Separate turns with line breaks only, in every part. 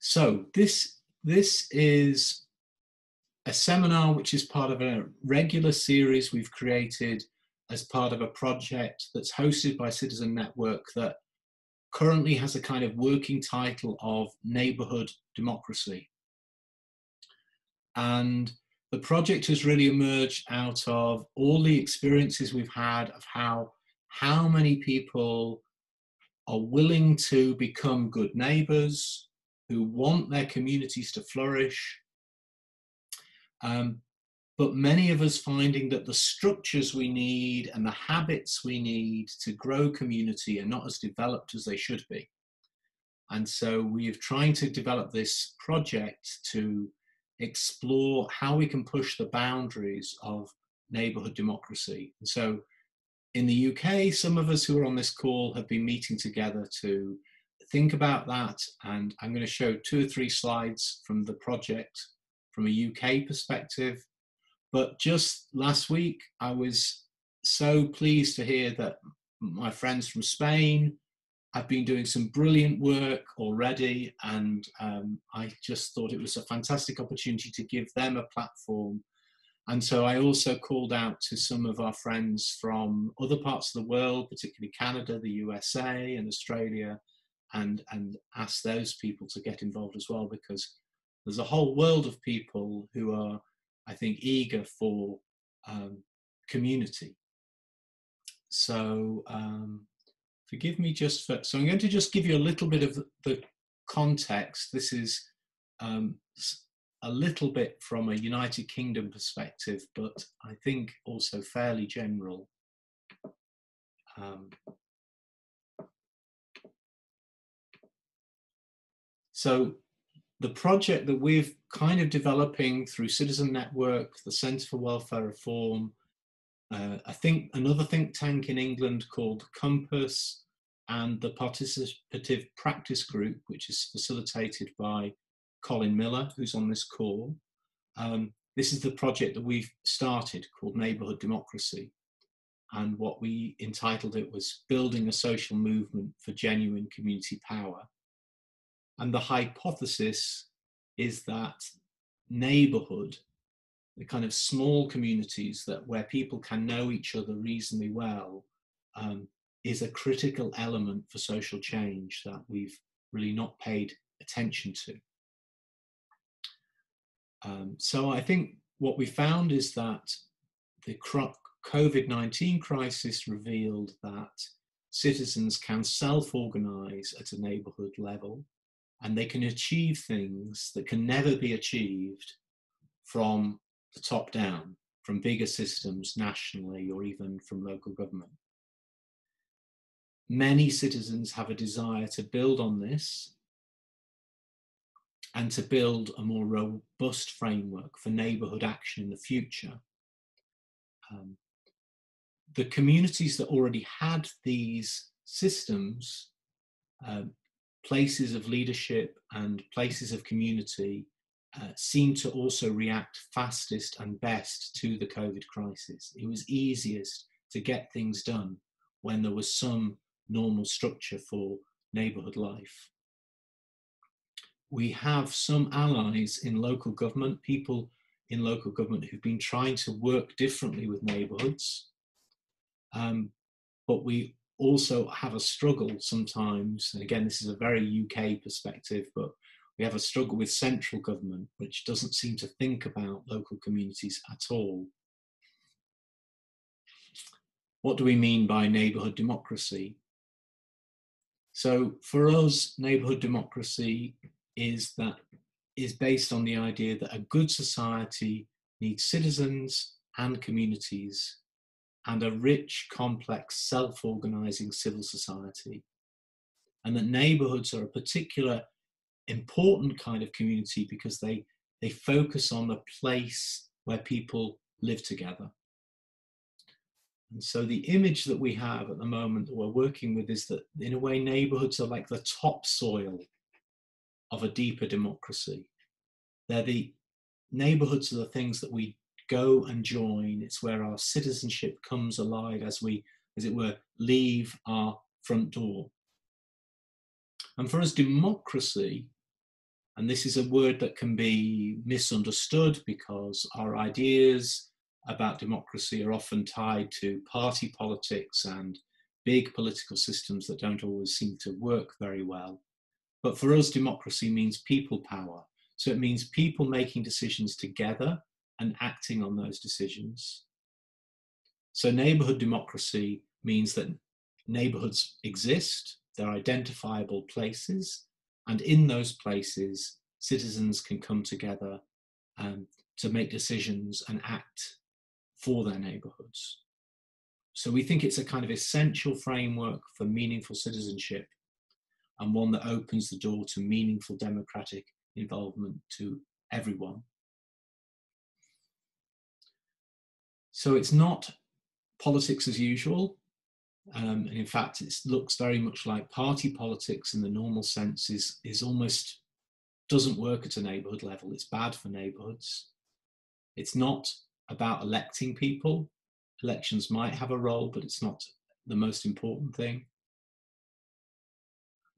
So this is a seminar which is part of a regular series we've created as part of a project that's hosted by Citizen Network that currently has a kind of working title of Neighbourhood Democracy. And the project has really emerged out of all the experiences we've had of how many people are willing to become good neighbours, who want their communities to flourish, but many of us finding that the structures we need and the habits we need to grow community are not as developed as they should be. And so we're trying to develop this project to explore how we can push the boundaries of neighbourhood democracy. And so in the UK, some of us who are on this call have been meeting together to think about that. And I'm going to show 2 or 3 slides from the project from a UK perspective. But just last week, I was so pleased to hear that my friends from Spain have been doing some brilliant work already. And I just thought it was a fantastic opportunity to give them a platform. And so I also called out to some of our friends from other parts of the world, particularly Canada, the USA and Australia, and asked those people to get involved as well, because there's a whole world of people who are, I think, eager for community. So forgive me just for, so I'm going to just give you a little bit of the context. This is a little bit from a United Kingdom perspective, but I think also fairly general. So the project that we're kind of developing through Citizen Network, the Centre for Welfare Reform, another think tank in England called Compass, and the Participative Practice Group, which is facilitated by Colin Miller, who's on this call. This is the project that we've started called Neighbourhood Democracy. And what we entitled it was Building a Social Movement for Genuine Community Power. And the hypothesis is that neighbourhood, the kind of small communities where people can know each other reasonably well, is a critical element for social change that we've really not paid attention to. So I think what we found is that the COVID-19 crisis revealed that citizens can self-organise at a neighbourhood level, and they can achieve things that can never be achieved from the top down, from bigger systems nationally or even from local government. Many citizens have a desire to build on this and to build a more robust framework for neighbourhood action in the future. The communities that already had these systems, places of leadership and places of community, seem to also react fastest and best to the COVID crisis. It was easiest to get things done when there was some normal structure for neighbourhood life. We have some allies in local government, people in local government who've been trying to work differently with neighbourhoods. But we also have a struggle sometimes, and again, this is a very UK perspective, but we have a struggle with central government, which doesn't seem to think about local communities at all. What do we mean by neighbourhood democracy? So for us, neighbourhood democracy is based on the idea that a good society needs citizens and communities and a rich, complex, self-organising civil society. And that neighbourhoods are a particular important kind of community because they focus on the place where people live together. And so the image that we have at the moment that we're working with is that, in a way, neighbourhoods are like the topsoil of a deeper democracy. They're the neighbourhoods are the things that we go and join. It's where our citizenship comes alive as we, as it were, leave our front door. And for us, democracy And this is a word that can be misunderstood because our ideas about democracy are often tied to party politics and big political systems that don't always seem to work very well. But for us, democracy means people power. So it means people making decisions together and acting on those decisions. So neighbourhood democracy means that neighbourhoods exist, they're identifiable places, and in those places, citizens can come together to make decisions and act for their neighbourhoods. So we think it's a kind of essential framework for meaningful citizenship, and one that opens the door to meaningful democratic involvement to everyone. So it's not politics as usual. And in fact, it looks very much like party politics in the normal sense is almost doesn't work at a neighbourhood level. It's bad for neighbourhoods. It's not about electing people. Elections might have a role, but it's not the most important thing.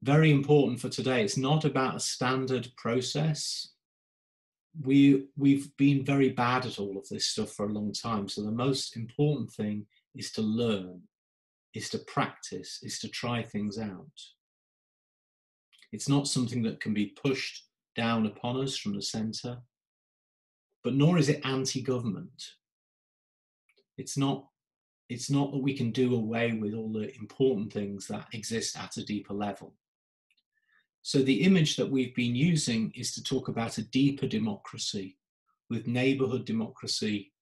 Very important for today, it's not about a standard process. We've been very bad at all of this stuff for a long time. So the most important thing is to learn, is to practice, is to try things out. It's not something that can be pushed down upon us from the centre, but nor is it anti-government. It's not that we can do away with all the important things that exist at a deeper level. So the image that we've been using is to talk about a deeper democracy, with neighbourhood democracy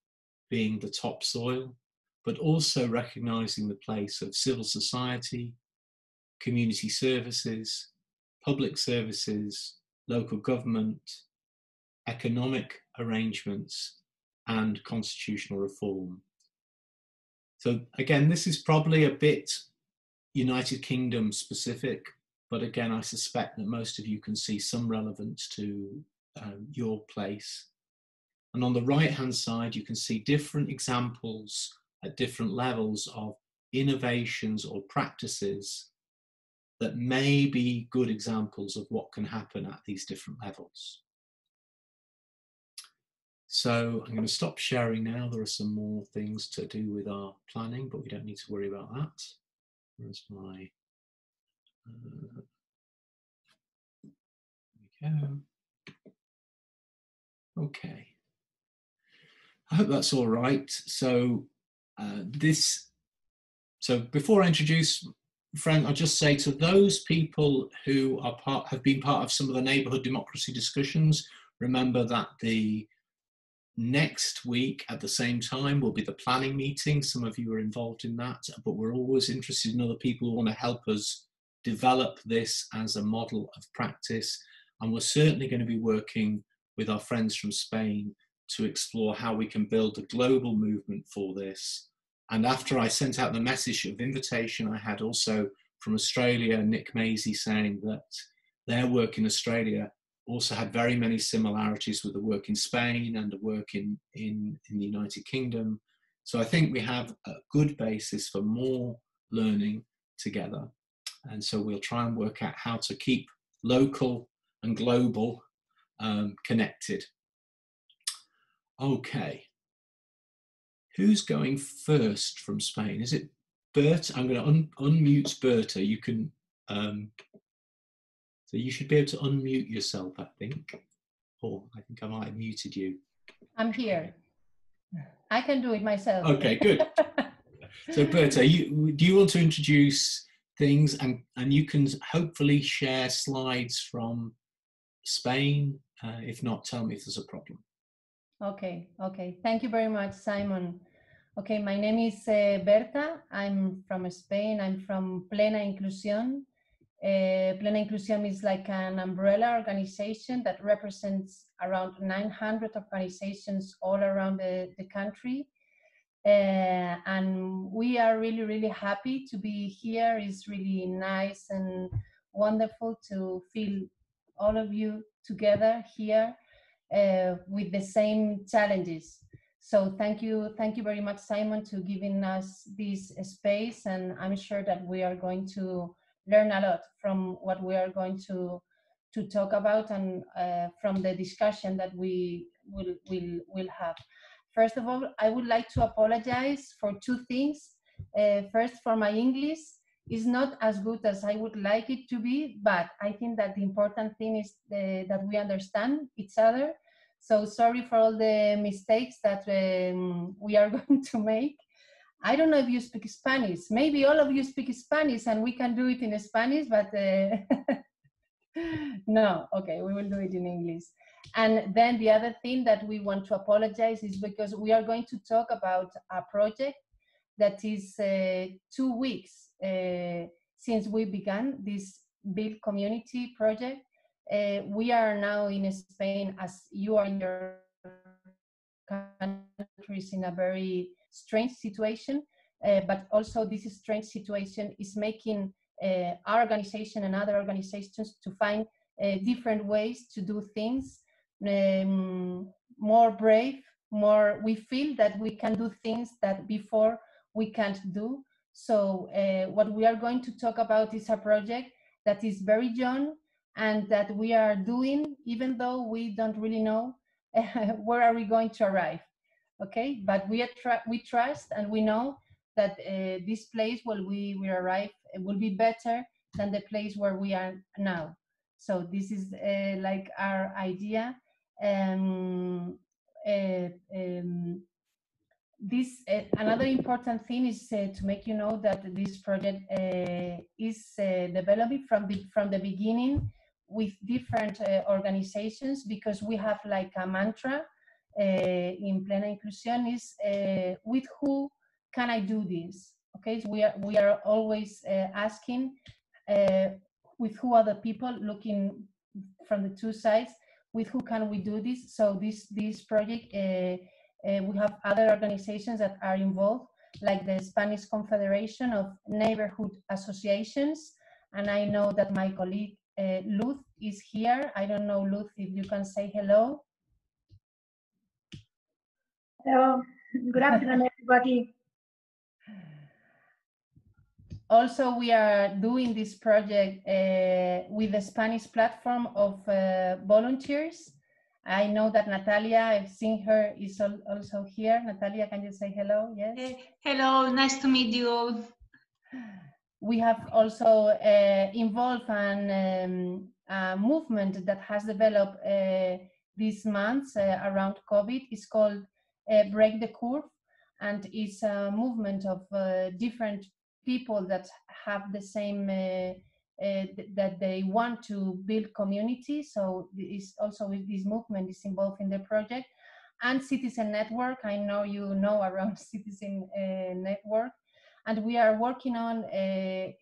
being the topsoil, but also recognising the place of civil society, community services, public services, local government, economic arrangements, and constitutional reform. So again, this is probably a bit United Kingdom specific, but again, I suspect that most of you can see some relevance to your place. And on the right-hand side, you can see different examples at different levels of innovations or practices that may be good examples of what can happen at these different levels. So I'm going to stop sharing now. There are some more things to do with our planning, but we don't need to worry about that. Where's my... there we go. Okay. I hope that's all right. So so before I introduce Frank, I'll just say to those people who have been part of some of the neighbourhood democracy discussions, remember that the next week at the same time will be the planning meeting. Some of you are involved in that, but we're always interested in other people who want to help us develop this as a model of practice. And we're certainly going to be working with our friends from Spain to explore how we can build a global movement for this. And after I sent out the message of invitation, I had also from Australia, Nick Maisie, saying that their work in Australia also had very many similarities with the work in Spain and the work in the United Kingdom. So I think we have a good basis for more learning together. And so we'll try and work out how to keep local and global connected. Okay. Who's going first from Spain? Is it Berta? I'm going to unmute Berta. You can, so you should be able to unmute yourself, I think. Oh, I think I might have muted you.
I'm here. I can do it myself.
Okay, good. So Berta, do you want to introduce things, and you can hopefully share slides from Spain? If not, tell me if there's a problem.
Okay. Thank you very much, Simon. Okay, my name is Berta. I'm from Spain. I'm from Plena Inclusión. Plena Inclusión is like an umbrella organization that represents around 900 organizations all around the country. And we are really, really happy to be here. It's really nice and wonderful to feel all of you together here with the same challenges. So thank you very much, Simon, to giving us this space. And I'm sure that we are going to learn a lot from what we are going to to talk about and from the discussion that we will have. First of all, I would like to apologize for two things. First, for my English is not as good as I would like it to be, but I think that the important thing is that we understand each other. So sorry for all the mistakes that we are going to make. I don't know if you speak Spanish. Maybe all of you speak Spanish and we can do it in Spanish, but no, okay, we will do it in English. And then the other thing that we want to apologize is because we are going to talk about a project that is 2 weeks since we began this Build Community project. We are now in Spain, as you are in your countries, in a very strange situation, but also this strange situation is making our organization and other organizations to find different ways to do things, more brave, more, we feel that we can do things that before we can't do. So what we are going to talk about is a project that is very young and that we are doing, even though we don't really know where are we going to arrive, okay? But we trust and we know that this place where we arrive will be better than the place where we are now. So this is like our idea. This another important thing is to make you know that this project is developing from the beginning with different organizations, because we have like a mantra in Plena Inclusión is with who can I do this? Okay, so we are always asking with who are the people, looking from the two sides, with who can we do this? So this project, we have other organizations that are involved, like the Spanish Confederation of Neighborhood Associations, and I know that my colleague Luz is here. I don't know, Luz, if you can say hello.
Hello, good afternoon, everybody.
Also, we are doing this project with the Spanish platform of volunteers. I know that Natalia, I've seen her, is also here. Natalia, can you say hello? Yes.
Hello, nice to meet you.
We have also involved in a movement that has developed these months around COVID. It's called Break the Curve, and it's a movement of different people that have the same that they want to build community. So it's also with this movement is involved in the project, and Citizen Network. I know you know around Citizen Network, and we are working on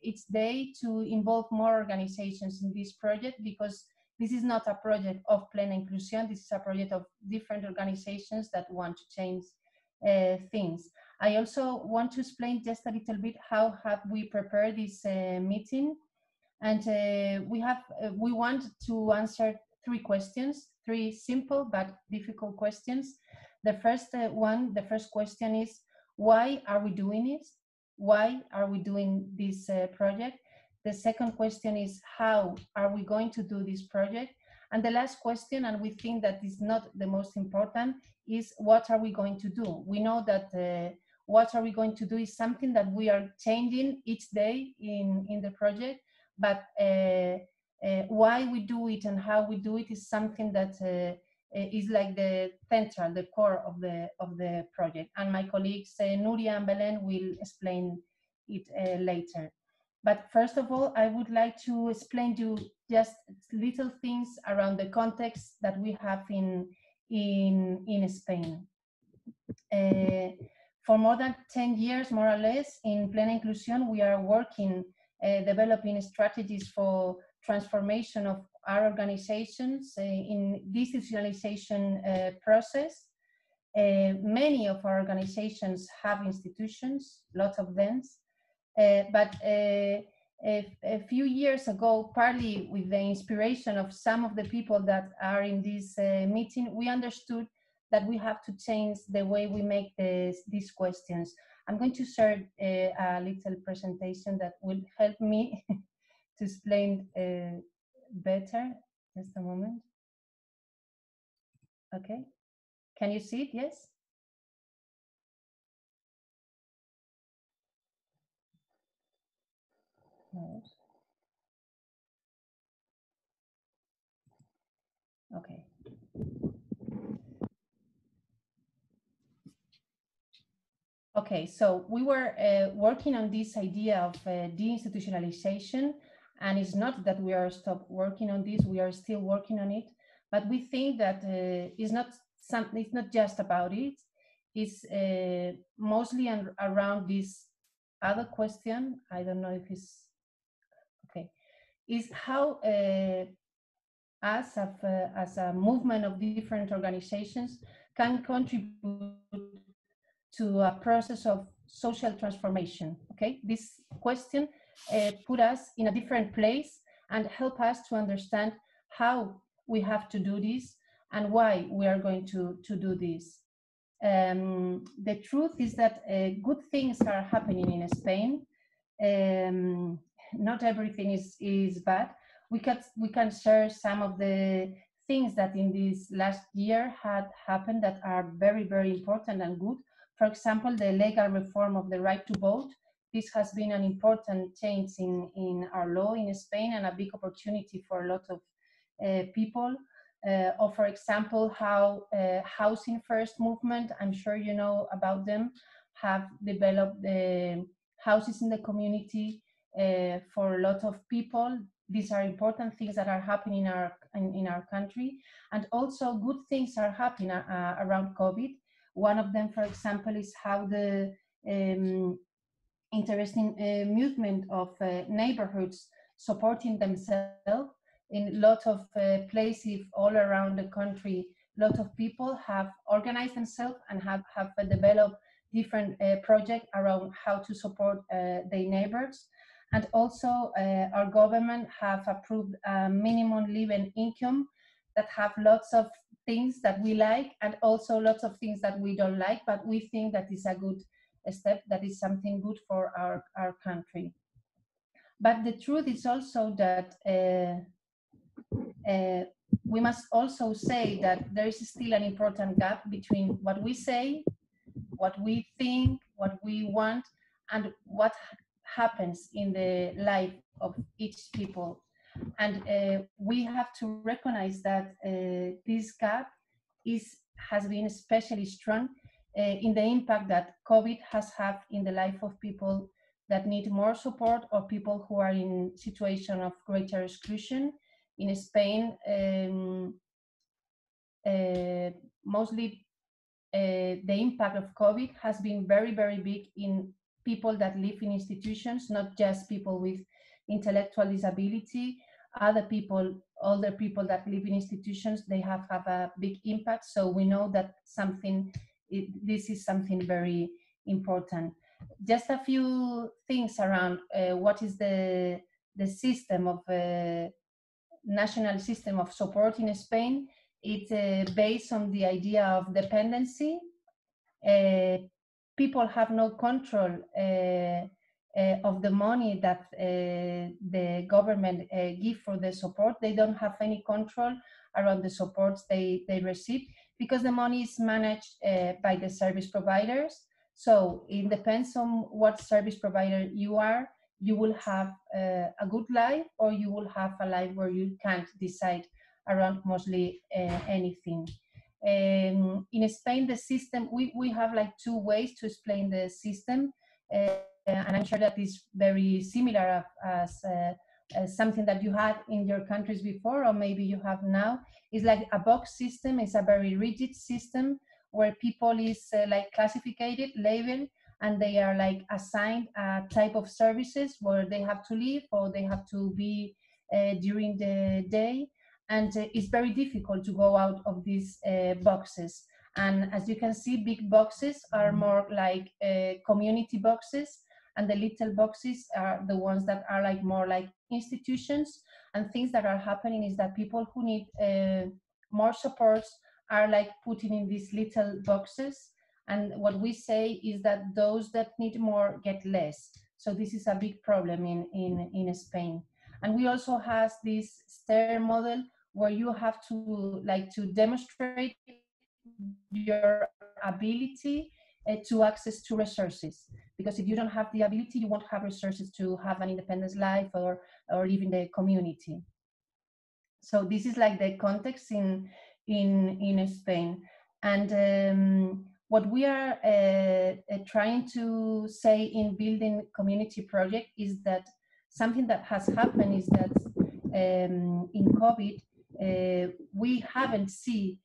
each day to involve more organizations in this project, because this is not a project of Plena Inclusión. This is a project of different organizations that want to change things. I also want to explain just a little bit how have we prepared this meeting, and we want to answer 3 questions, 3 simple but difficult questions. The first question is, why are we doing it? Why are we doing this project? The second question is, how are we going to do this project? And the last question, and we think that is not the most important, is what are we going to do? We know that what are we going to do is something that we are changing each day in the project, but why we do it and how we do it is something that is like the central, the core of the project. And my colleagues Nuria and Belen will explain it later. But first of all, I would like to explain to you just little things around the context that we have in Spain. For more than 10 years, more or less, in Plena Inclusión, we are working, developing strategies for transformation of our organizations in this institutionalization process. Many of our organizations have institutions, lots of them, but a few years ago, partly with the inspiration of some of the people that are in this meeting, we understood that we have to change the way we make these questions. I'm going to share a little presentation that will help me to explain better. Just a moment. Okay. Can you see it? Yes? No. Okay. Okay, so we were working on this idea of deinstitutionalization, and it's not that we are stopped working on this, we are still working on it, but we think that it's not just about it, it's mostly around this other question, I don't know if it's, okay, is how us as a movement of different organizations can contribute to a process of social transformation. Okay, this question put us in a different place and help us to understand how we have to do this and why we are going to do this. The truth is that good things are happening in Spain. Not everything is bad. We can share some of the things that in this last year had happened that are very, very important and good. For example, the legal reform of the right to vote. This has been an important change in our law in Spain and a big opportunity for a lot of people. Or for example, how Housing First movement, I'm sure you know about them, have developed the houses in the community for a lot of people. These are important things that are happening in our country, and also good things are happening around COVID. One of them, for example, is how the interesting movement of neighborhoods supporting themselves in a lot of places all around the country. A lot of people have organized themselves and have developed different projects around how to support their neighbors. And also our government have approved a minimum living income that have lots of things that we like and also lots of things that we don't like, but we think that is a good step, that is something good for our country. But the truth is also that we must also say that there is still an important gap between what we say, what we think, what we want, and what happens in the life of each people. And we have to recognize that this gap has been especially strong in the impact that COVID has had in the life of people that need more support or people who are in situation of greater exclusion. In Spain, mostly the impact of COVID has been very, very big in people that live in institutions, not just people with intellectual disability. Other people, older people that live in institutions, they have a big impact. So we know that this is something very important. Just a few things around what is the system of national system of support in Spain. It's based on the idea of dependency. People have no control of the money that the government give for the support. They don't have any control around the supports they receive because the money is managed by the service providers. So it depends on what service provider you are. You will have a good life, or you will have a life where you can't decide around mostly anything. In Spain, the system, we have like two ways to explain the system, and I'm sure that is very similar as something that you had in your countries before, or maybe you have now. It's like a box system. It's a very rigid system where people is like classified, labeled, and they are like assigned a type of services where they have to live or they have to be during the day. And it's very difficult to go out of these boxes. And as you can see, big boxes are more like community boxes, and the little boxes are the ones that are like more like institutions. And things that are happening is that people who need more supports are like putting in these little boxes. And what we say is that those that need more get less. So this is a big problem in Spain. And we also have this stair model where you have to demonstrate your ability to access to resources, because if you don't have the ability, you won't have resources to have an independent life or live in the community. So this is like the context in Spain. And what we are trying to say in building community project is that something that has happened is that in COVID, we haven't seen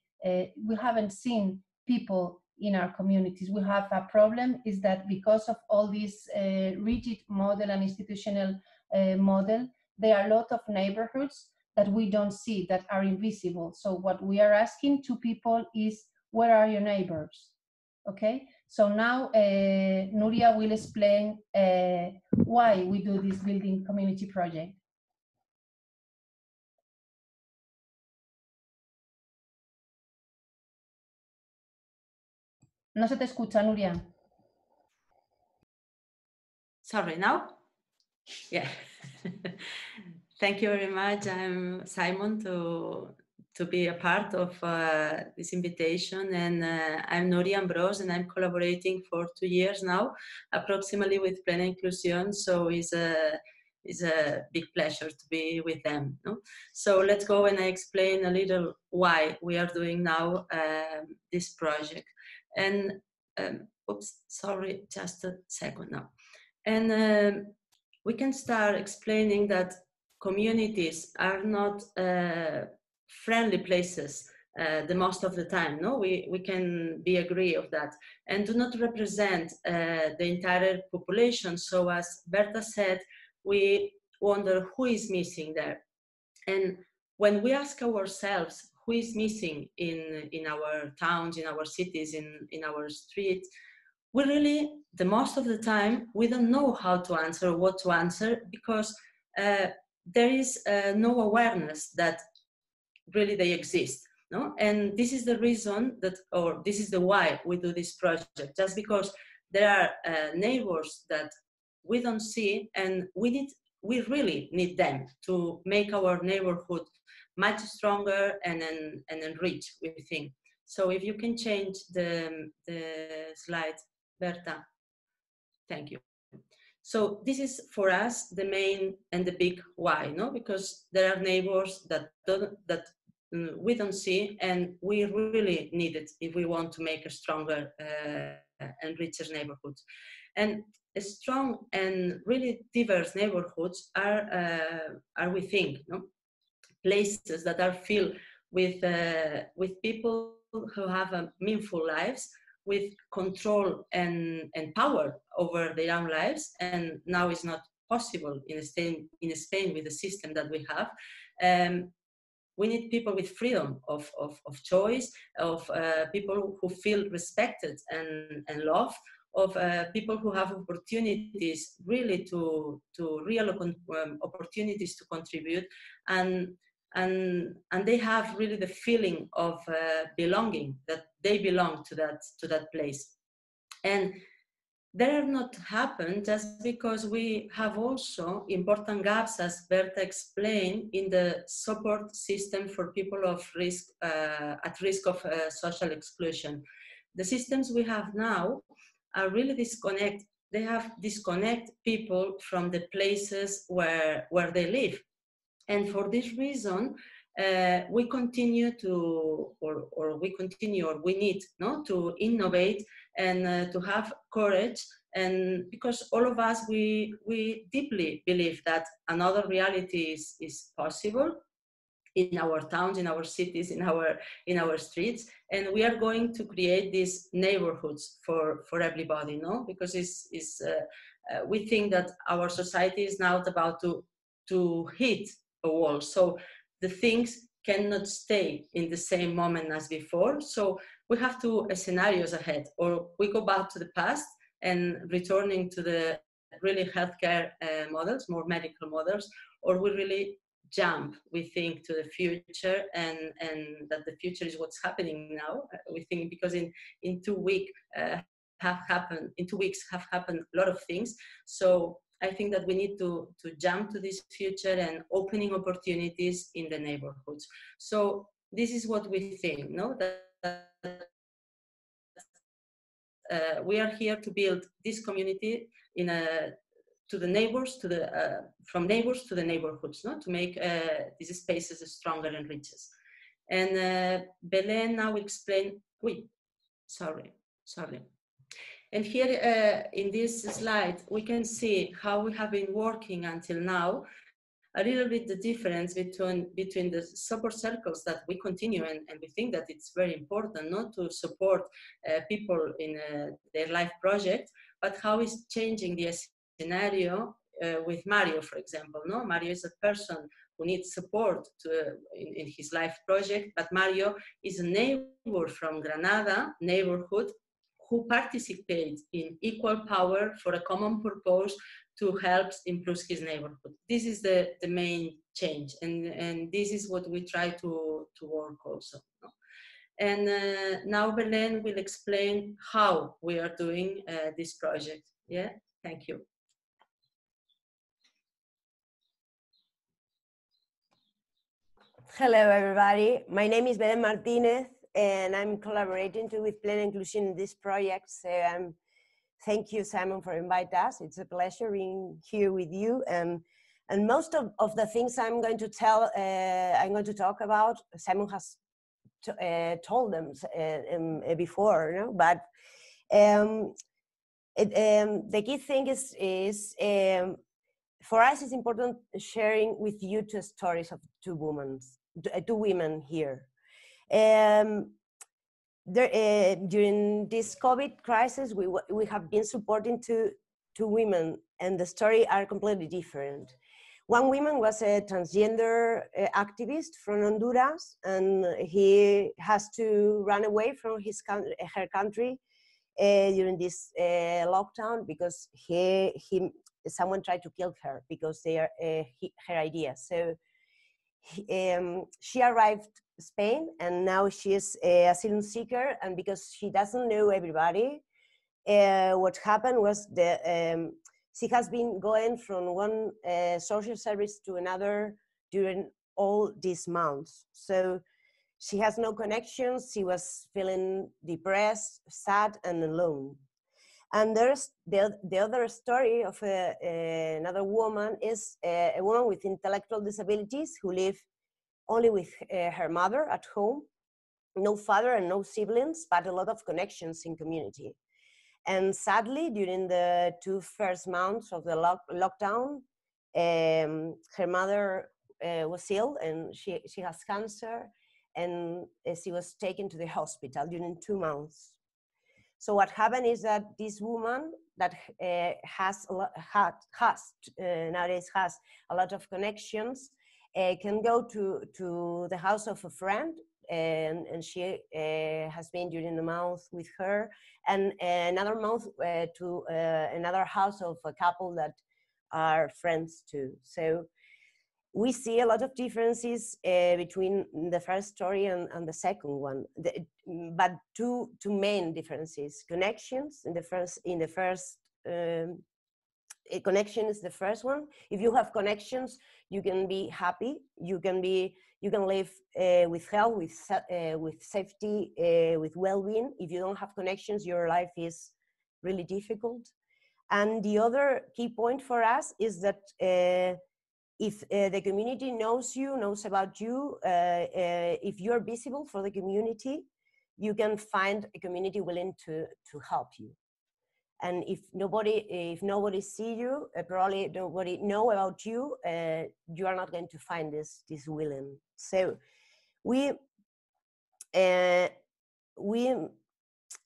people in our communities. We have a problem is that because of all this rigid model and institutional model, there are a lot of neighborhoods that we don't see, that are invisible. So what we are asking to people is, where are your neighbors? Okay, so now Nuria will explain why we do this building community project. No se te escucha, Nuria.
Sorry, now? Yeah. Thank you very much. I'm Simon to be a part of this invitation, and I'm Nori Ambrose, and I'm collaborating for 2 years now, approximately, with Plena Inclusión. So it's a big pleasure to be with them. No? So let's go and I explain a little why we are doing now this project. And oops, sorry, just a second now. And we can start explaining that communities are not friendly places the most of the time. No, we can be agree of that, and do not represent the entire population. So as Berta said, we wonder who is missing there. And when we ask ourselves who is missing in our towns, in our cities, in our streets, we really, the most of the time, we don't know how to answer, what to answer, because there is no awareness that really they exist. No? And this is the reason that, or this is the why we do this project, just because there are neighbors that we don't see, and we really need them to make our neighborhood much stronger and enrich, we think. So if you can change the slide, Berta, thank you. So this is for us the main and the big why, no? Because there are neighbors that we don't see, and we really need it if we want to make a stronger and richer neighborhood. And a strong and really diverse neighborhoods are we think, no? Places that are filled with people who have meaningful lives, with control and power over their own lives. And now it's not possible in Spain with the system that we have. We need people with freedom of choice, of people who feel respected and loved, of people who have opportunities really to real opportunities to contribute, and they have really the feeling of belonging, that they belong to that place. And that are not happen just because we have also important gaps, as Berta explained, in the support system for people of risk, at risk of social exclusion. The systems we have now are really disconnect. They have disconnect people from the places where they live. And for this reason, we continue to, or we need, no, to innovate and to have courage. And because all of us, we deeply believe that another reality is possible in our towns, in our cities, in our streets, and we are going to create these neighborhoods for everybody, no? Because we think that our society is now about to hit a wall, so the things cannot stay in the same moment as before. So we have two scenarios ahead: or we go back to the past and returning to the really healthcare models, more medical models, or we really jump, we think, to the future, and that the future is what's happening now. We think because in 2 weeks have happened a lot of things. So I think that we need to jump to this future and opening opportunities in the neighborhoods. So this is what we think, no? That we are here to build this community in to the neighbors, to the from neighbors to the neighborhoods, no? To make these spaces stronger and richer. And Belén now will explain. Sorry. And here in this slide, we can see how we have been working until now. A little bit the difference between the support circles that we continue, and we think that it's very important not to support people in their life project, but how is changing the scenario with Mario, for example. No, Mario is a person who needs support in his life project, but Mario is a neighbor from Granada neighborhood who participates in equal power for a common purpose to help improve his neighborhood. This is the main change, and this is what we try to work also. No? And now Belén will explain how we are doing this project. Yeah, thank you.
Hello, everybody. My name is Belén Martinez, and I'm collaborating with Plena Inclusion in this project. So thank you, Simon, for inviting us. It's a pleasure being here with you. And most of the things I'm going to talk about, Simon has told them before, you know? But the key thing is for us, it's important sharing with you two stories of two women here. During this COVID crisis, we have been supporting two women, and the story are completely different. One woman was a transgender activist from Honduras, and he has to run away from her country during this lockdown because someone tried to kill her because they are her ideas. So she arrived Spain, and now she is an asylum seeker, and because she doesn't know everybody, what happened was that she has been going from one social service to another during all these months. So she has no connections, she was feeling depressed, sad, and alone. And there's the other story of another woman is a woman with intellectual disabilities who live only with her mother at home, no father and no siblings, but a lot of connections in community. And sadly, during the first 2 months of the lockdown, her mother was ill, and she has cancer, and she was taken to the hospital during 2 months. So what happened is that this woman that nowadays has a lot of connections can go to the house of a friend, and she has been during the month with her, and another month to another house of a couple that are friends too. So we see a lot of differences between the first story and the second one, but two main differences. Connections in the first connection is the first one. If you have connections, you can be happy. You can live with health, with safety, with well-being. If you don't have connections, your life is really difficult. And the other key point for us is that if the community knows about you, if you're visible for the community, you can find a community willing to help you. And if nobody see you, probably nobody know about you, you are not going to find this willing. So we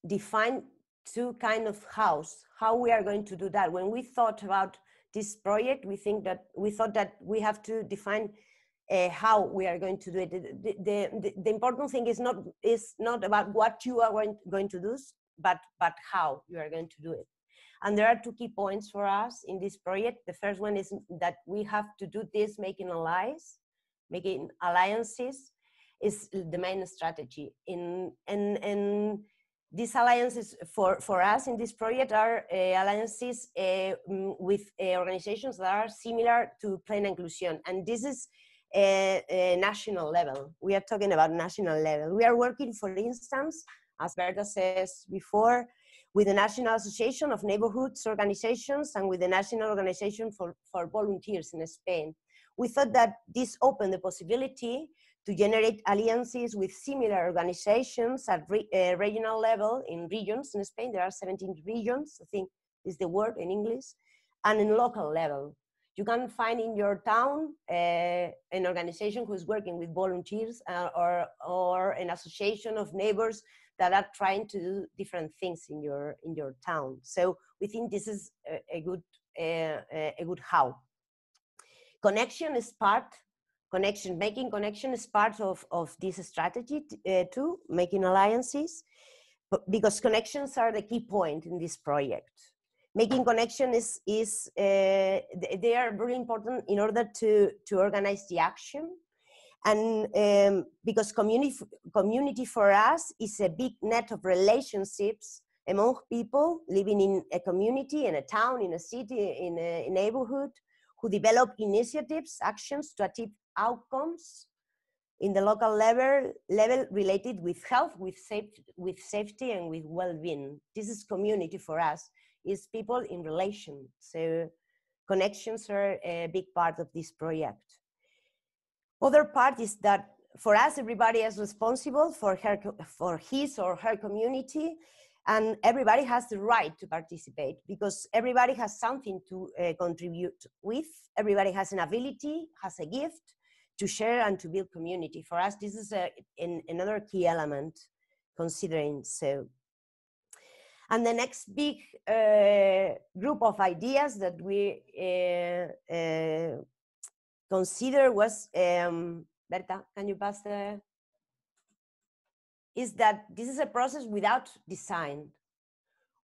define two kind of house, how we are going to do that. When we thought about this project, we thought that we have to define how we are going to do it. The important thing is not about what you are going to do, but how you are going to do it. And there are two key points for us in this project. The first one is that we have to do this making alliances is the main strategy. And these alliances for us in this project are alliances with organizations that are similar to Plena Inclusión. And this is a national level. We are talking about national level. We are working, for instance, as Berta says before, with the National Association of Neighborhoods Organizations and with the National Organization for Volunteers in Spain. We thought that this opened the possibility to generate alliances with similar organizations at regional level in regions in Spain. There are 17 regions, I think is the word in English, and in local level. You can find in your town an organization who is working with volunteers or an association of neighbors that are trying to do different things in your town. So we think this is a good how. Connection is part. Making connection is part of this strategy too, making alliances, because connections are the key point in this project. Making connection they are very important in order to organize the action. And because community for us is a big net of relationships among people living in a community, in a town, in a city, in a neighborhood, who develop initiatives, actions to achieve outcomes in the local level related with health, with safety, and with well-being. This is community for us, is people in relation. So connections are a big part of this project. Other part is that for us, everybody is responsible for his or her community, and everybody has the right to participate because everybody has something to contribute with. Everybody has an ability, has a gift to share and to build community. For us, this is another key element considering so. And the next big group of ideas that we consider was, Berta, can you pass the, is that this is a process without design.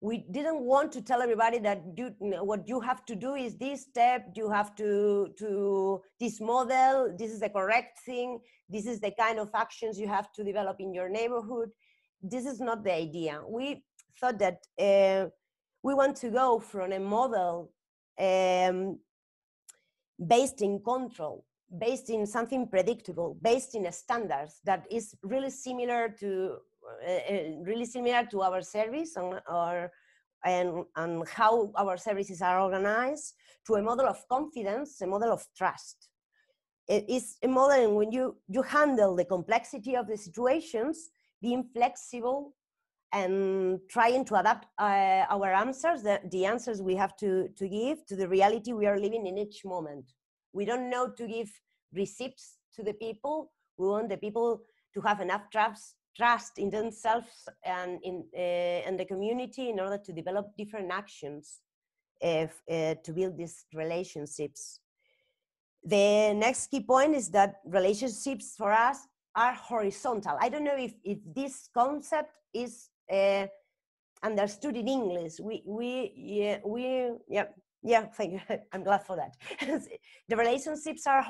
We didn't want to tell everybody that what you have to do is this step, you have to this model, this is the correct thing, this is the kind of actions you have to develop in your neighborhood. This is not the idea. We thought that we want to go from a model based in control, based in something predictable, based in standards that is really similar to our service and how our services are organized, to a model of confidence, a model of trust. It is a model in when you handle the complexity of the situations, being flexible and trying to adapt our answers, the answers we have to give to the reality we are living in each moment. We don't know to give receipts to the people. We want the people to have enough trust in themselves and in the community in order to develop different actions to build these relationships. The next key point is that relationships for us are horizontal. I don't know if this concept is understood in English. Yeah, thank you. I'm glad for that. The relationships are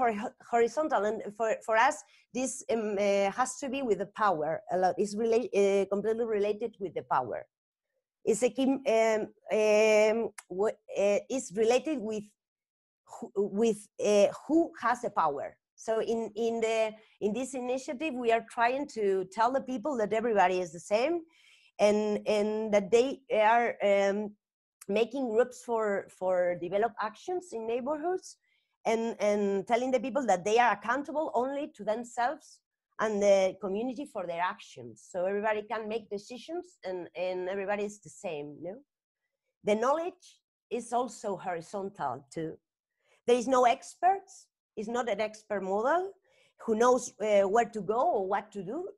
horizontal, and for us, this has to be with the power. A lot is completely related with the power. It's a key, is related with who has the power. So in this initiative, we are trying to tell the people that everybody is the same, and that they are making groups for develop actions in neighborhoods, and telling the people that they are accountable only to themselves and the community for their actions. So everybody can make decisions, and everybody is the same. You know? The knowledge is also horizontal too. There is no experts. It's not an expert model who knows where to go or what to do.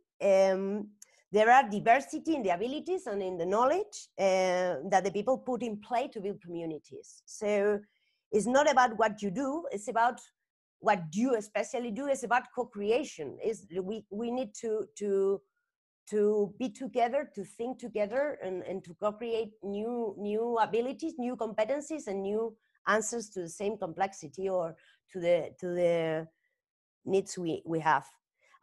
There are diversity in the abilities and in the knowledge that the people put in play to build communities. So it's not about what you do, it's about what you especially do. It's about co-creation. We need to be together, to think together, and to co-create new abilities, new competencies, and new answers to the same complexity or to the needs we have.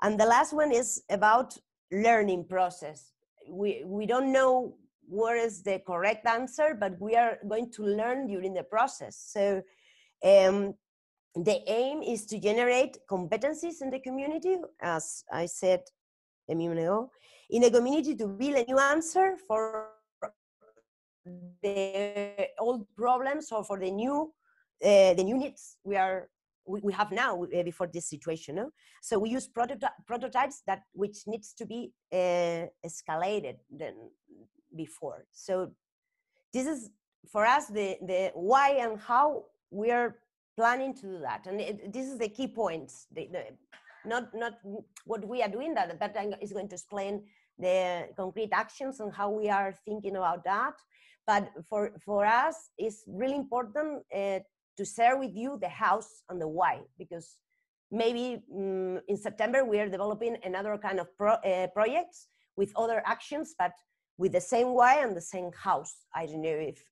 And the last one is about learning process. we don't know what is the correct answer, but we are going to learn during the process. So the aim is to generate competencies in the community, as I said a minute ago, in the community to build a new answer for the old problems or for the new needs we have now before this situation. No? So we use prototypes which needs to be escalated than before. So this is for us the why and how we are planning to do that, and this is the key points. Not what we are doing. That is going to explain the concrete actions and how we are thinking about that. But for us, it's really important to share with you the hows and the why, because maybe in September we are developing another kind of projects with other actions, but with the same why and the same hows. I don't know if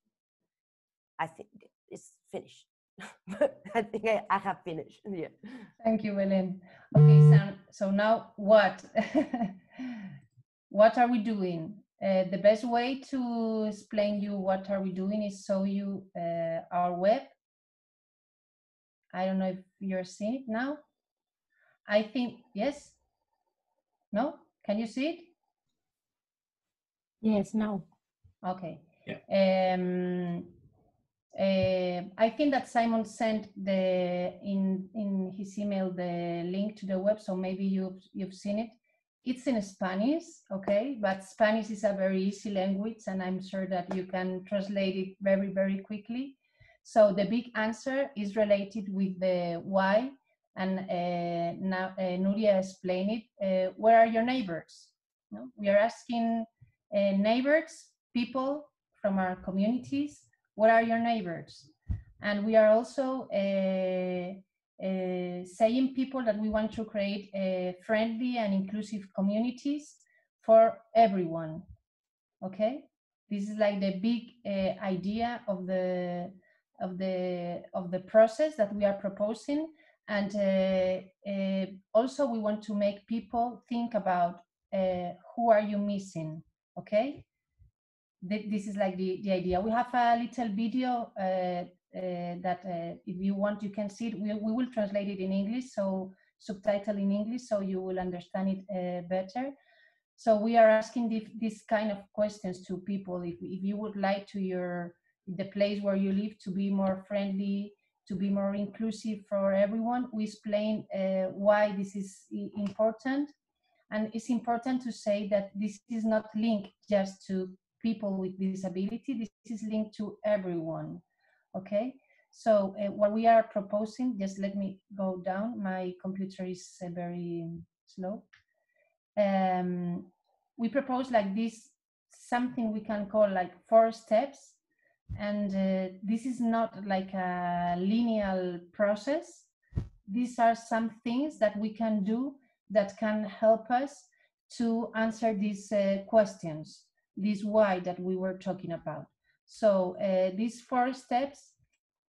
I think it's finished. I think I have finished. Yeah.
Thank you, Belén. Okay, so now what? What are we doing? The best way to explain you what are we doing is show you our web. I don't know if you're seeing it now. I think, yes? No? Can you see it?
Yes, now.
Okay.
Yeah.
I think that Simon sent in his email the link to the web, so maybe you've seen it. It's in Spanish, okay, but Spanish is a very easy language, and I'm sure that you can translate it very, very quickly. So the big answer is related with the why, and now Nuria explained it. Where are your neighbors? No? We are asking neighbors, people from our communities, what are your neighbors? And we are also saying people that we want to create friendly and inclusive communities for everyone. Okay, this is like the big idea of the process that we are proposing, and also we want to make people think about who are you missing. Okay. This is like the idea. We have a little video that if you want, you can see it. We will translate it in English, so subtitle in English, so you will understand it better. So we are asking this kind of questions to people. If you would like to the place where you live to be more friendly, to be more inclusive for everyone, we explain why this is important. And it's important to say that this is not linked just to people with disability, this is linked to everyone, okay? So what we are proposing, just let me go down, my computer is very slow. We propose like this, something we can call like 4 steps, and this is not like a linear process. These are some things that we can do that can help us to answer these questions, this why that we were talking about. So these 4 steps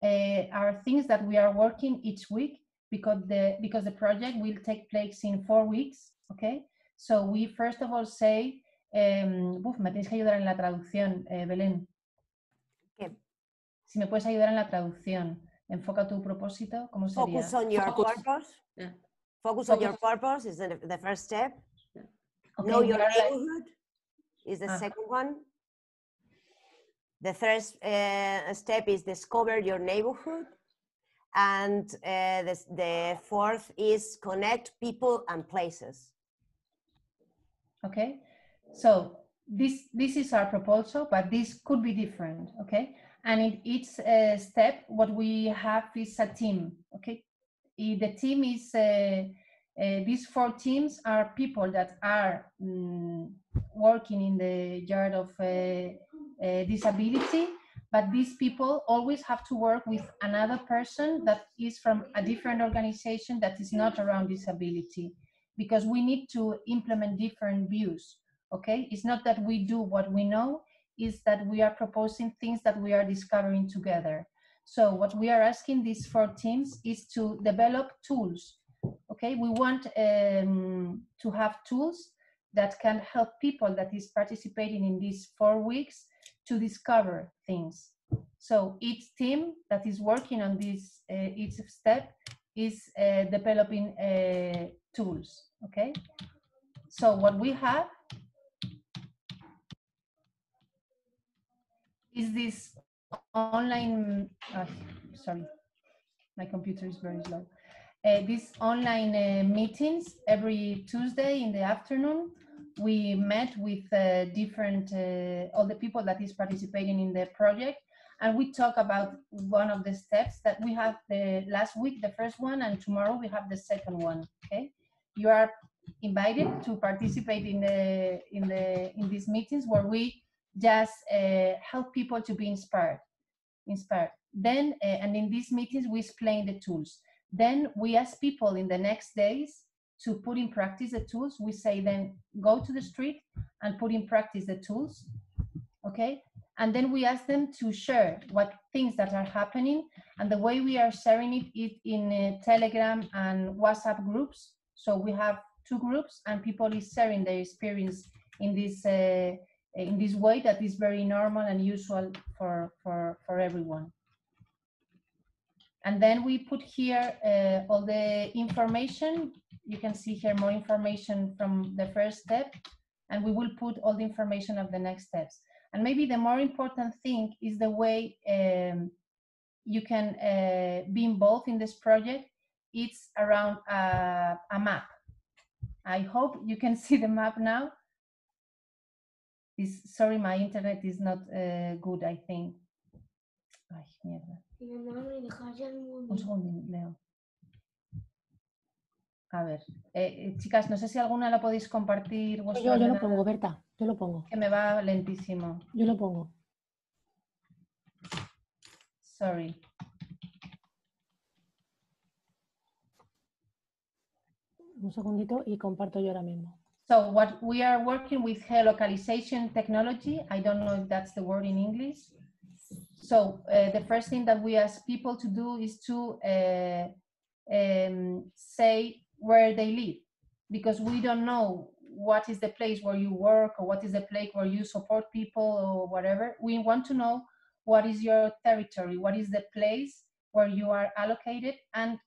are things that we are working each week, because the project will take place in 4 weeks, okay? So we first of all say, me tienes que ayudar en la traducción, Belén.
¿Qué?
Si me puedes ayudar en la traducción. Enfoca tu propósito, ¿cómo sería?
Focus on your purpose.
Yeah.
Focus on your purpose is the first step.
Yeah.
Okay,
Know your neighborhood is the second one. The third step is discover your neighborhood. And the fourth is connect people and places.
Okay, so this is our proposal, but this could be different, okay? And in each step, what we have is a team, okay? The team is, these 4 teams are people that are working in the yard of disability, but these people always have to work with another person that is from a different organization that is not around disability, because we need to implement different views, okay? It's not that we do what we know, is that we are proposing things that we are discovering together. So what we are asking these 4 teams is to develop tools, okay? We want to have tools that can help people that is participating in these 4 weeks to discover things. So each team that is working on this, each step is developing tools, okay? So what we have is this online, sorry, my computer is very slow. These online meetings every Tuesday in the afternoon. We met with different, all the people that is participating in the project, and we talk about one of the steps that we have the last week, the first one, and tomorrow we have the second one, okay? You are invited to participate in these meetings where we just help people to be inspired. Then, and in these meetings, we explain the tools. Then we ask people in the next days to put in practice the tools. We say then go to the street and put in practice the tools, okay? And then we ask them to share what things that are happening, and the way we are sharing it is in Telegram and WhatsApp groups. So we have 2 groups, and people is sharing their experience in this way that is very normal and usual for everyone. And then we put here all the information. You can see here more information from the first step, and we will put all the information of the next steps. And maybe the more important thing is the way you can be involved in this project. It's around a map. I hope you can see the map now. Sorry, my internet is not good, I think. Ay, mierda. Un segundo, Leo. A ver, chicas, no sé si alguna la podéis compartir.
Yo lo pongo, Berta, yo lo pongo.
Que me va lentísimo.
Yo lo pongo.
Sorry.
Un segundito y comparto yo ahora mismo.
So what we are working with Localisation Technology. I don't know if that's the word in English. So the first thing that we ask people to do is to say where they live, because we don't know what is the place where you work or what is the place where you support people or whatever. We want to know what is your territory, what is the place where you are allocated, and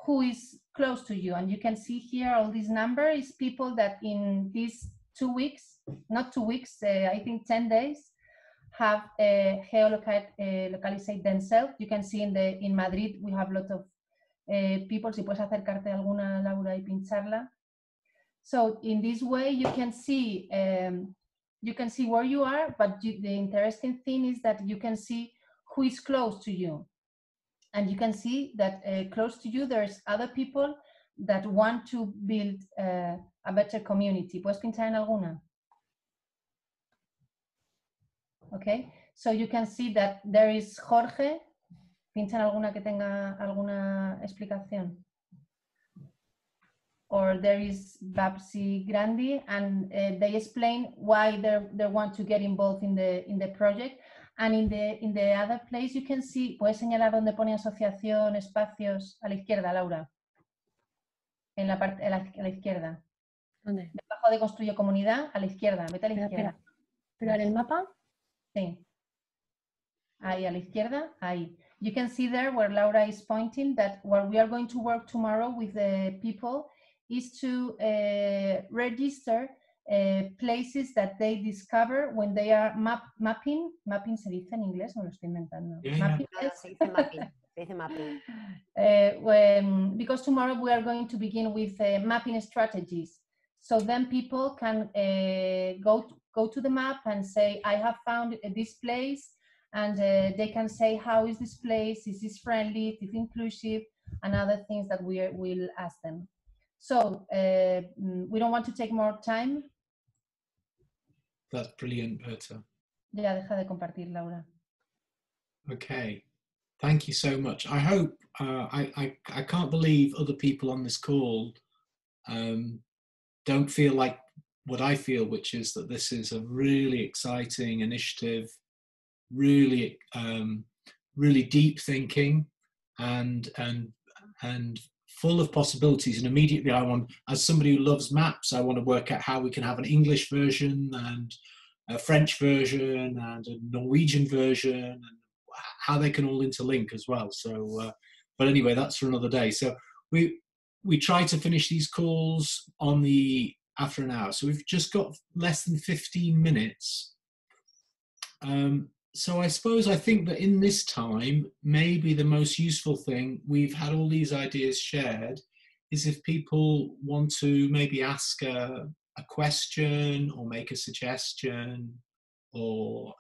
who is close to you. And you can see here all these numbers, people that in these 2 weeks, not 2 weeks, I think 10 days, have localized themselves. You can see in Madrid we have a lot of people. Si puedes acercarte a alguna, Laura, y pincharla. So in this way you can see where you are, but the interesting thing is that you can see who is close to you, and you can see that close to you there's other people that want to build a better community. ¿Puedes pinchar en alguna? Okay, so you can see that there is Jorge. Pincha en alguna que tenga alguna explicación. Or there is Babsi Grandi, and they explain why they want to get involved in the project. And in the other place you can see, puedes señalar donde pone asociación, espacios, a la izquierda, Laura. En la parte a la izquierda.
¿Dónde?
Debajo de construye comunidad, a la izquierda, vete a la izquierda.
Espera. ¿Pero en el mapa?
Sí. Ahí a la izquierda, ahí. You can see there where Laura is pointing that what we are going to work tomorrow with the people is to register places that they discover when they are mapping. Mapping se dice en inglés, me lo estoy inventando.
Yeah,
Mapping
No, se dice mapping. Se dice mapping.
because tomorrow we are going to begin with mapping strategies. So then people can go to the map and say, I have found this place, and they can say, how is this place? Is this friendly? Is it inclusive? And other things that we will ask them. So we don't want to take more time.
That's brilliant, Berta.
Ya deja de compartir, Laura.
Okay, thank you so much. I hope, I can't believe other people on this call don't feel like what I feel, which is that this is a really exciting initiative, really, really deep thinking, and full of possibilities. And immediately I want, as somebody who loves maps, I want to work out how we can have an English version and a French version and a Norwegian version, and how they can all interlink as well. So, but anyway, that's for another day. So we try to finish these calls on after an hour. So we've just got less than 15 minutes. So I think that in this time, maybe the most useful thing, we've had all these ideas shared, is if people want to maybe ask a question or make a suggestion or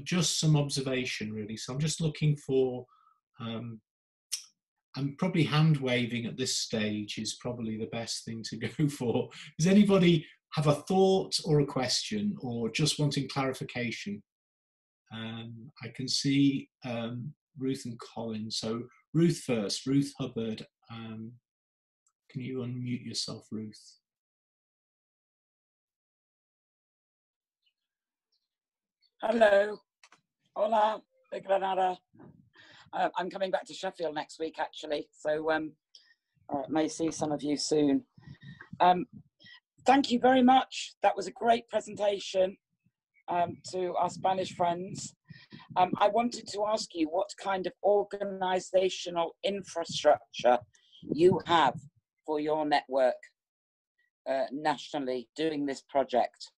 just some observation, really. So I'm just looking for, I'm probably hand waving at this stage is probably the best thing to go for. Does anybody have a thought or a question or just wanting clarification? I can see Ruth and Colin. So Ruth first, Ruth Hubbard. Can you unmute yourself, Ruth?
Hello. Hola, de Granada. I'm coming back to Sheffield next week, actually, so may see some of you soon. Thank you very much. That was a great presentation to our Spanish friends. I wanted to ask you what kind of organizational infrastructure you have for your network nationally doing this project.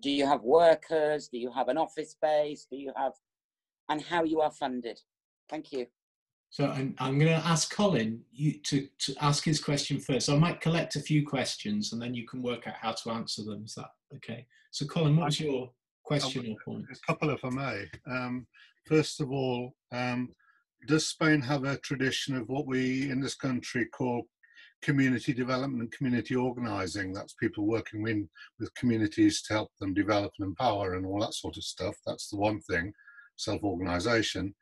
Do you have workers? Do you have an office space? Do you have, and how you are funded? Thank you.
So I'm going to ask Colin to ask his question first. So I might collect a few questions and then you can work out how to answer them. Is that okay? So Colin, what was your question or point?
A couple, if I may. First of all, does Spain have a tradition of what we in this country call community development and community organising? That's people working with communities to help them develop and empower and all that sort of stuff. That's the one thing, self-organisation.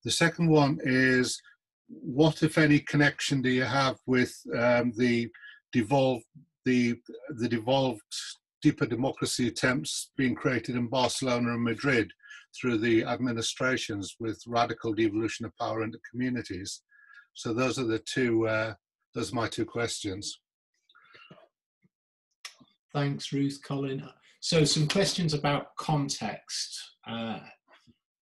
The second one is, what, if any, connection do you have with the devolved deeper democracy attempts being created in Barcelona and Madrid through the administrations with radical devolution of power into communities? So those are the two. Those are my two questions.
Thanks, Ruth. Colin. So some questions about context.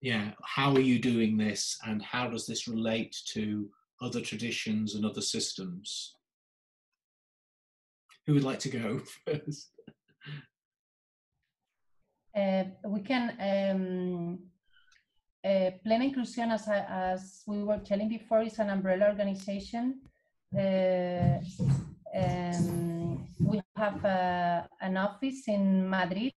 Yeah, how are you doing this and how does this relate to other traditions and other systems? Who would like to go first?
We can, Plena Inclusión, as we were telling before, is an umbrella organization. We have an office in Madrid,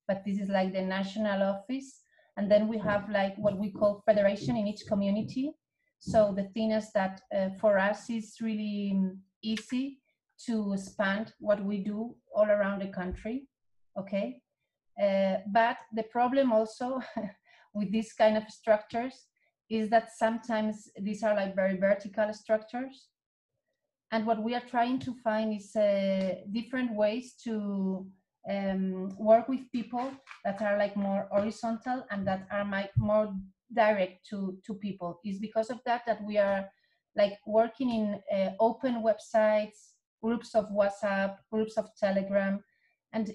but this is like the national office. And then we have like what we call federation in each community. So the thing is that for us, it's really easy to expand what we do all around the country, okay? But the problem also with these kind of structures is that sometimes these are like very vertical structures. And what we are trying to find is different ways to work with people that are like more horizontal and that are more direct to people. It's because of that we are like working in open websites, groups of WhatsApp, groups of Telegram, and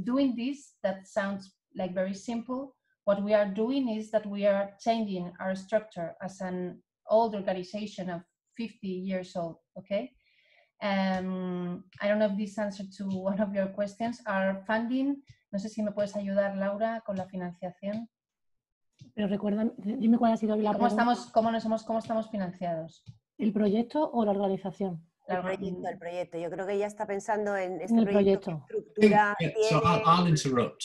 doing this, that sounds like very simple. What we are doing is that we are changing our structure as an old organization of 50 years old, okay? I don't know if this answered to one of your questions. Our funding, no sé si me puedes ayudar, Laura, con la financiación.
Pero recuerda, dime cuál ha sido la pregunta.
¿Cómo estamos financiados?
¿El proyecto o la organización?
El proyecto. Yo creo que ella está pensando en este
el
proyecto.
proyecto.
¿Qué estructura
So
tiene?
I'll interrupt.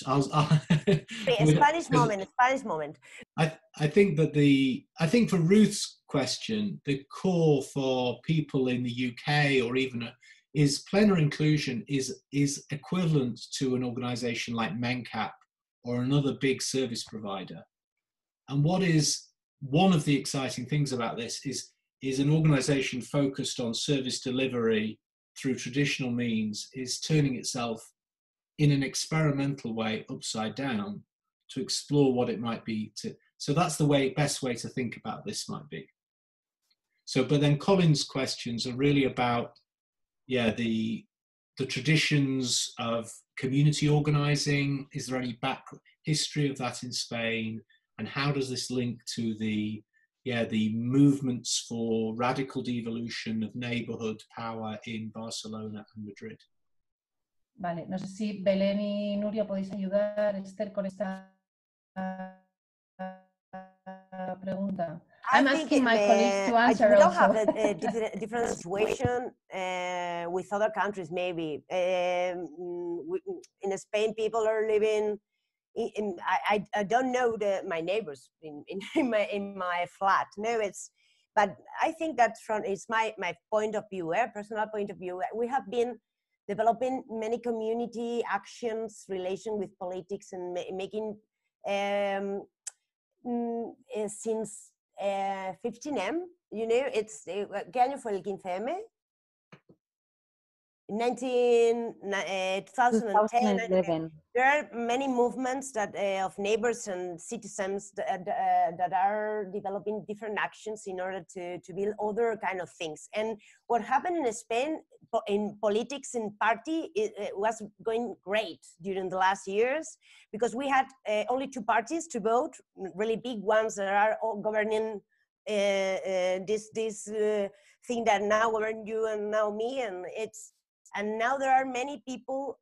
Spanish moment.
I think that I think for Ruth's question, the core for people in the UK or even is Plena Inclusion is equivalent to an organisation like MENCAP or another big service provider. And what is one of the exciting things about this is an organisation focused on service delivery through traditional means is turning itself in an experimental way upside down to explore what it might be. So that's the best way to think about this might be. So, but then Colin's questions are really about, yeah, the traditions of community organizing. Is there any back history of that in Spain? And how does this link to the movements for radical devolution of neighborhood power in Barcelona and Madrid?
Vale, no sé si Belén y Nuria podéis ayudar, Esther, con esta pregunta. I'm asking my colleagues to answer
we don't
also.
have a different situation with other countries, maybe. In Spain, people are living I don't know my neighbors in my flat. No, but I think that it's my point of view, personal point of view. We have been developing many community actions, relation with politics, and making since 15M, you know, it's ¿qué año fue el 15M? 2010. There are many movements that of neighbors and citizens that are developing different actions in order to build other kind of things. And what happened in Spain in politics and party, it was going great during the last years, because we had only two parties to vote, really big ones that are all governing this thing that now govern you and now me, and now there are many people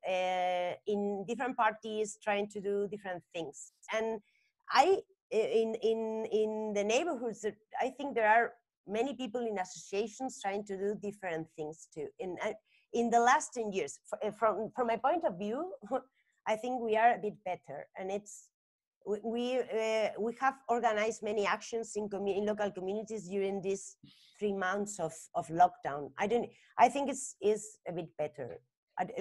in different parties trying to do different things. And in the neighborhoods, I think there are many people in associations trying to do different things too. In the last 10 years, from my point of view, I think we are a bit better. And we have organized many actions in local communities during these 3 months of lockdown. I think it's a bit better. I don't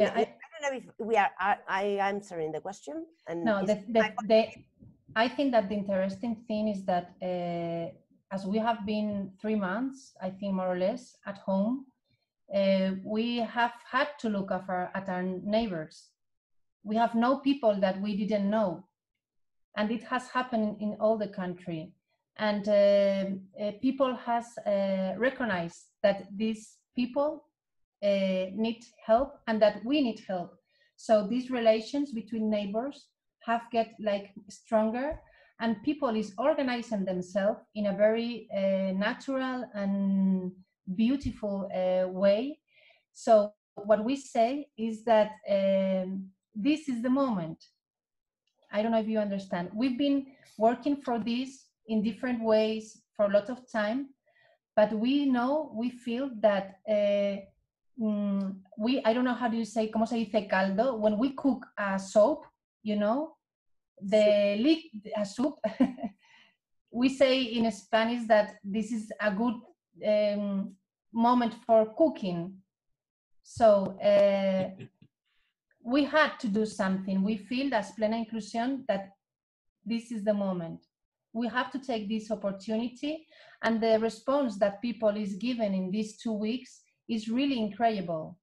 know if we are answering the question. And
no, I think that the interesting thing is that as we have been 3 months, I think more or less, at home, we have had to look at our neighbors. We have known people that we didn't know. And it has happened in all the country. And people has recognized that these people need help and that we need help. So these relations between neighbors have get like stronger, and people is organizing themselves in a very natural and beautiful way. So what we say is that this is the moment. I don't know if you understand. We've been working for this in different ways for a lot of time, but we feel that I don't know how do you say, ¿cómo se dice caldo? When we cook a soup, you know, a soup, we say in Spanish that this is a good moment for cooking. So we had to do something. We feel as Plena Inclusión that this is the moment. We have to take this opportunity, and the response that people is given in these 2 weeks is really incredible.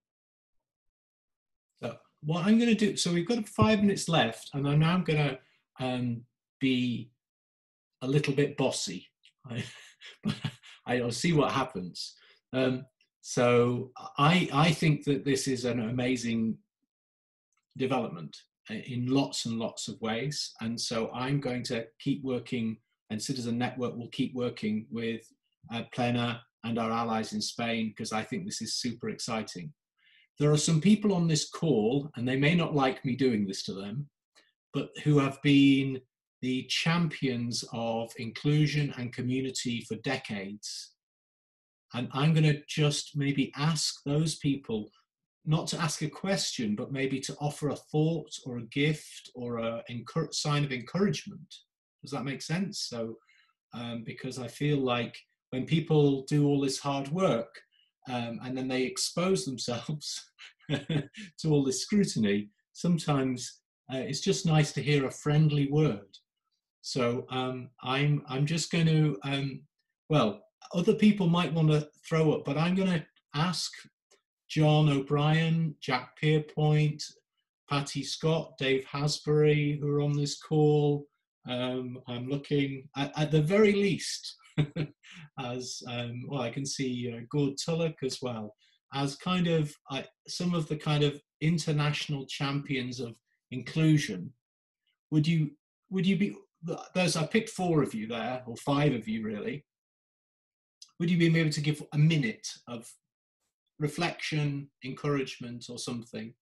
So what I'm going to do, so we've got 5 minutes left, and I'm now going to be a little bit bossy. I'll see what happens. So I think that this is an amazing development in lots and lots of ways, and so I'm going to keep working, and Citizen Network will keep working with Plena and our allies in Spain, because I think this is super exciting. There are some people on this call, and they may not like me doing this to them, but who have been the champions of inclusion and community for decades. And I'm going to just maybe ask those people not to ask a question, but maybe to offer a thought or a gift or a sign of encouragement. Does that make sense? So, because I feel like when people do all this hard work and then they expose themselves to all this scrutiny, sometimes it's just nice to hear a friendly word. So I'm just going to, well, other people might want to throw up, but I'm going to ask John O'Brien, Jack Pierpoint, Patty Scott, Dave Hasbury, who are on this call. I'm looking, at the very least, as well, I can see Gord Tulloch as well, as kind of some of the kind of international champions of inclusion. Would you be, I picked 4 of you there, or 5 of you really. Would you be able to give a minute of reflection, encouragement, or something?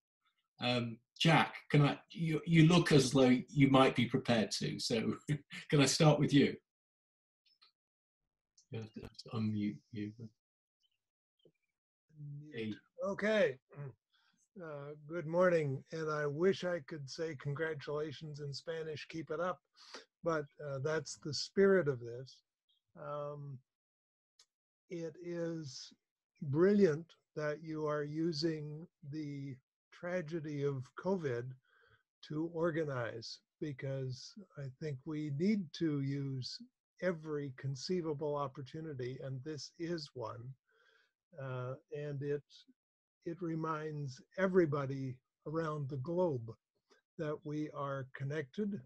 Jack, you look as though you might be prepared to, so can I start with you? You have to unmute you.
Okay. Good morning, and I wish I could say congratulations in Spanish, keep it up, but that's the spirit of this. It is brilliant that you are using the tragedy of COVID to organize, because I think we need to use every conceivable opportunity, and this is one. And it reminds everybody around the globe that we are connected,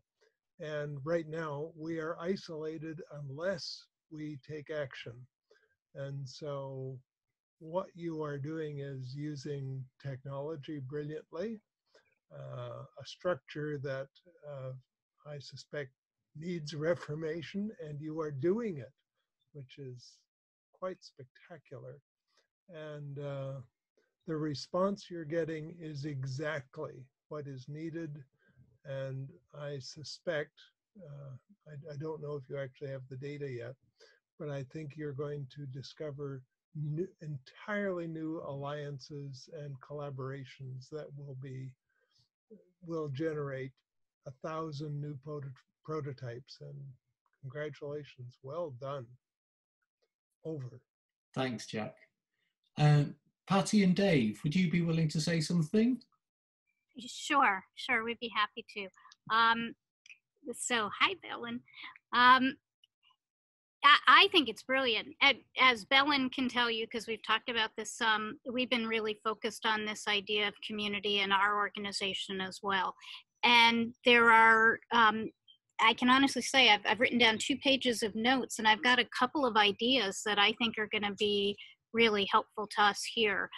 and right now we are isolated unless we take action. And so what you are doing is using technology brilliantly, a structure that I suspect needs reformation, and you are doing it, which is quite spectacular. And the response you're getting is exactly what is needed. And I suspect, I don't know if you actually have the data yet, but I think you're going to discover entirely new alliances and collaborations that will generate 1,000 new prototypes. And congratulations, well done. Over.
Thanks, Jack. Patty and Dave, would you be willing to say something?
Sure, we'd be happy to. So, hi, Belen. I think it's brilliant. As Belen can tell you, because we've talked about this, we've been really focused on this idea of community in our organization as well. And there are, I can honestly say, I've written down 2 pages of notes, and I've got a couple of ideas that I think are going to be really helpful to us here.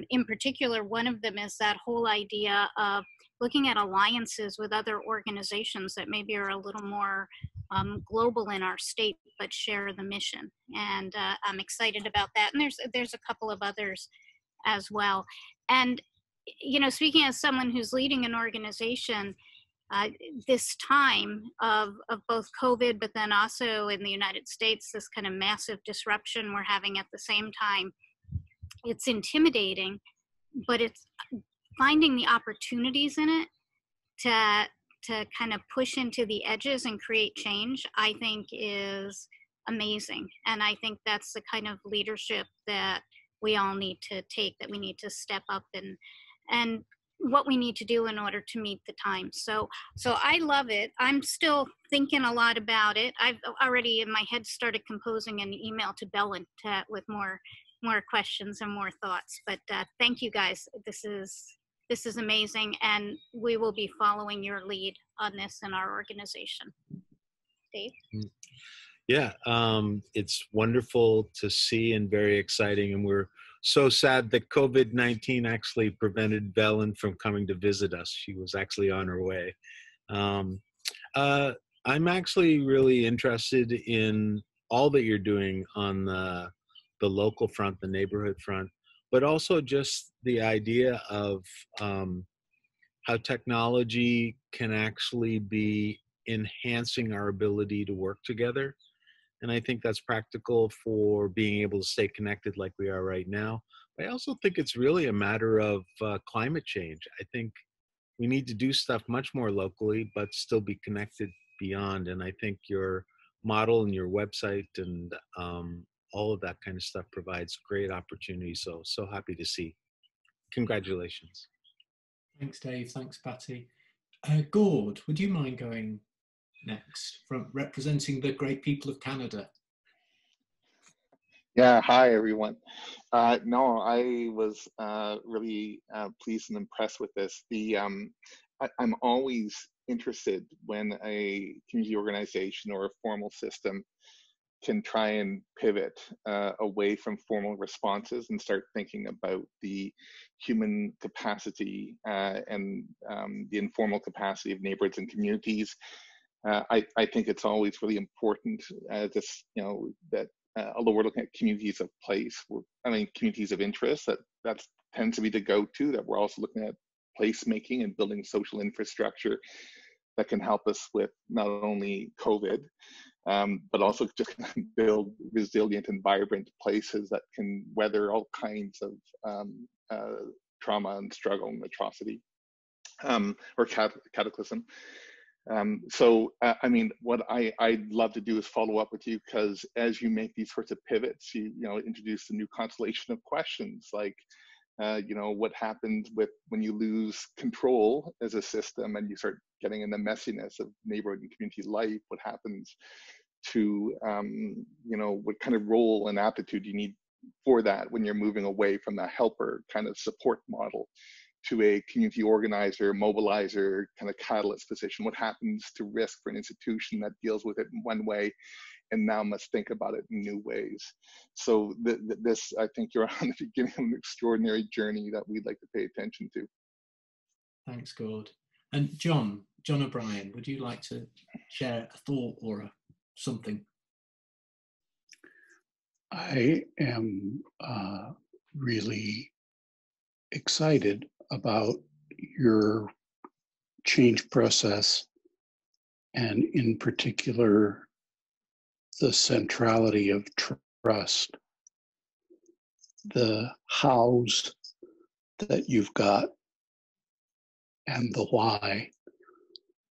In particular, one of them is that whole idea of looking at alliances with other organizations that maybe are a little more global in our state, but share the mission. And I'm excited about that. And there's a couple of others as well. And, you know, speaking as someone who's leading an organization, this time of both COVID, but then also in the United States, this kind of massive disruption we're having at the same time, it's intimidating, but it's finding the opportunities in it to kind of push into the edges and create change, I think is amazing. And I think that's the kind of leadership that we all need to take, that we need to step up and what we need to do in order to meet the times. So I love it. I'm still thinking a lot about it. I've already in my head started composing an email to Belen with more questions and more thoughts. But thank you guys. This is amazing, and we will be following your lead on this in our organization. Dave?
Yeah, it's wonderful to see and very exciting, and we're so sad that COVID-19 actually prevented Belen from coming to visit us. She was actually on her way. I'm actually really interested in all that you're doing on the local front, the neighborhood front, but also just the idea of how technology can actually be enhancing our ability to work together. And I think that's practical for being able to stay connected like we are right now. I also think it's really a matter of climate change. I think we need to do stuff much more locally, but still be connected beyond. And I think your model and your website and all of that kind of stuff provides great opportunities. So happy to see. Congratulations.
Thanks, Dave. Thanks, Patty. Gord, would you mind going next, from representing the great people of Canada?
Yeah, hi everyone. No, I was really pleased and impressed with this. I'm always interested when a community organization or a formal system can try and pivot away from formal responses and start thinking about the human capacity and the informal capacity of neighborhoods and communities. I think it's always really important, just, you know, that although we're looking at communities of place, communities of interest, that tends to be the go-to, that we're also looking at placemaking and building social infrastructure that can help us with not only COVID, but also just build resilient and vibrant places that can weather all kinds of trauma and struggle and atrocity or cataclysm. I mean, what I'd love to do is follow up with you, because as you make these sorts of pivots, you know, introduce a new constellation of questions like, you know, what happens when you lose control as a system and you start getting in the messiness of neighborhood and community life? What happens to, you know, what kind of role and aptitude you need for that when you're moving away from the helper kind of support model to a community organizer, mobilizer, kind of catalyst position? What happens to risk for an institution that deals with it in one way and now must think about it in new ways? So this, I think you're on the beginning of an extraordinary journey that we'd like to pay attention to.
Thanks, Gord. And John O'Brien, would you like to share a thought or something?
I am really excited about your change process, and in particular, the centrality of trust. The hows that you've got and the why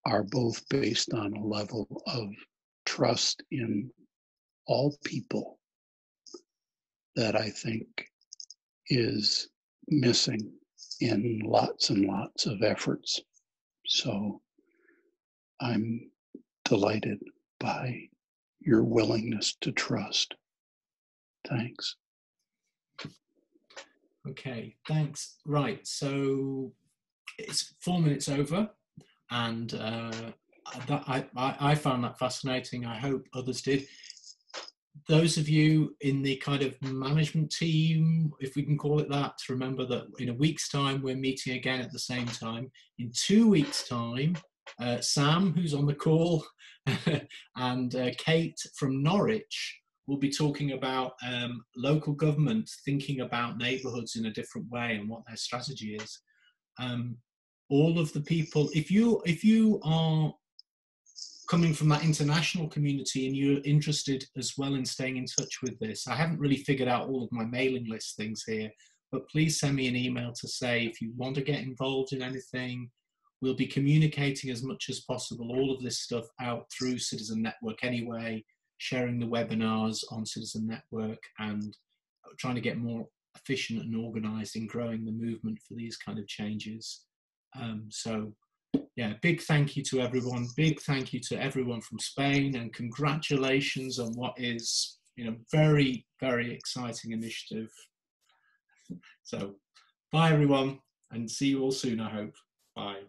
are both based on a level of trust in all people that I think is missing in lots and lots of efforts. So I'm delighted by your willingness to trust. Thanks.
Okay, thanks. Right, so it's 4 minutes over, and I found that fascinating. I hope others did. Those of you in the kind of management team, if we can call it that, remember that in a week's time, we're meeting again at the same time. In 2 weeks' time, Sam, who's on the call, and Kate from Norwich will be talking about local government thinking about neighbourhoods in a different way and what their strategy is. All of the people, if you are coming from that international community and you're interested as well in staying in touch with this, I haven't really figured out all of my mailing list things here, but please send me an email to say if you want to get involved in anything. We'll be communicating as much as possible, all of this stuff out through Citizen Network anyway, sharing the webinars on Citizen Network and trying to get more efficient and organized in growing the movement for these kind of changes. So yeah, big thank you to everyone. Big thank you to everyone from Spain, and congratulations on what is, you know, very, very exciting initiative. So bye everyone, and see you all soon, I hope. Bye.